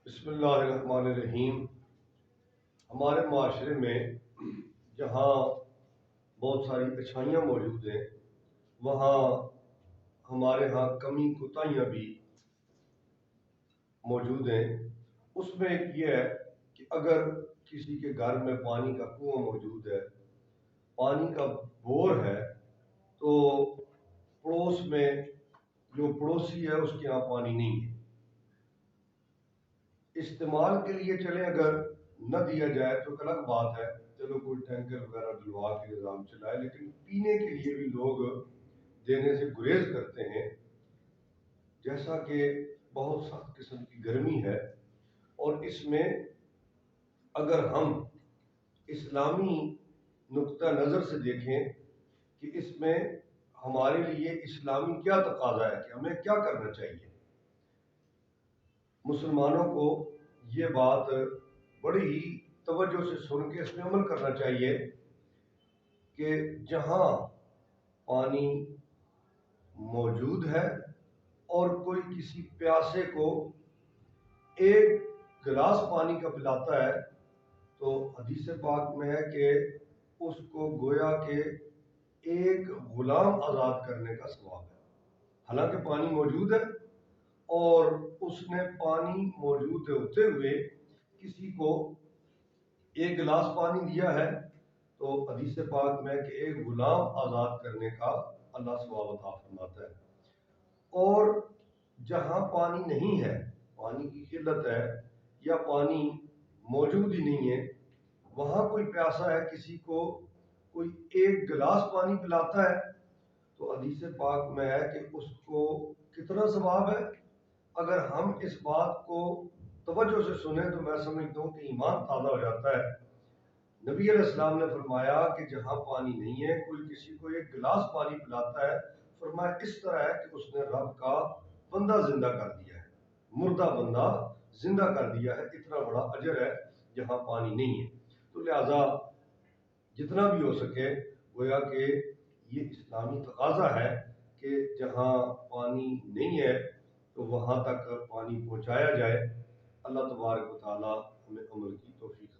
بسم اللہ الرحمن الرحیم۔ ہمارے معاشرے میں جہاں بہت ساری اچھائیاں موجود ہیں، وہاں ہمارے ہاں کمی کوتاہیاں بھی موجود ہیں۔ اس میں ایک یہ ہے کہ اگر کسی کے گھر میں پانی کا کنواں موجود ہے، پانی کا بور ہے، تو پڑوس میں جو پڑوسی ہے اس کے یہاں پانی نہیں ہے، استعمال کے لیے چلے اگر نہ دیا جائے تو ایک الگ بات ہے، چلو کوئی ٹینکر وغیرہ ڈلوا کے نظام چلائے، لیکن پینے کے لیے بھی لوگ دینے سے گریز کرتے ہیں۔ جیسا کہ بہت سخت قسم کی گرمی ہے، اور اس میں اگر ہم اسلامی نقطہ نظر سے دیکھیں کہ اس میں ہمارے لیے اسلامی کیا تقاضا ہے کہ ہمیں کیا کرنا چاہیے، مسلمانوں کو یہ بات بڑی ہی توجہ سے سن کے اس میں عمل کرنا چاہیے کہ جہاں پانی موجود ہے اور کوئی کسی پیاسے کو ایک گلاس پانی کا پلاتا ہے تو حدیث پاک میں ہے کہ اس کو گویا کہ ایک غلام آزاد کرنے کا ثواب ہے۔ حالانکہ پانی موجود ہے، اور اس نے پانی موجود ہوتے ہوئے کسی کو ایک گلاس پانی دیا ہے، تو حدیث پاک میں کہ ایک غلام آزاد کرنے کا اللہ ثواب عطا فرماتا ہے۔ اور جہاں پانی نہیں ہے، پانی کی قلت ہے یا پانی موجود ہی نہیں ہے، وہاں کوئی پیاسا ہے، کسی کو کوئی ایک گلاس پانی پلاتا ہے، تو حدیث پاک میں ہے کہ اس کو کتنا ثواب ہے۔ اگر ہم اس بات کو توجہ سے سنیں تو میں سمجھتا ہوں کہ ایمان تازہ ہو جاتا ہے۔ نبی علیہ السلام نے فرمایا کہ جہاں پانی نہیں ہے، کوئی کسی کو ایک گلاس پانی پلاتا ہے، فرمایا اس طرح ہے کہ اس نے رب کا بندہ زندہ کر دیا ہے، مردہ بندہ زندہ کر دیا ہے، اتنا بڑا اجر ہے جہاں پانی نہیں ہے۔ تو لہذا جتنا بھی ہو سکے گویا کہ یہ اسلامی تقاضا ہے کہ جہاں پانی نہیں ہے تو وہاں تک پانی پہنچایا جائے۔ اللہ تبارک و تعالی ہمیں عمل کی توفیق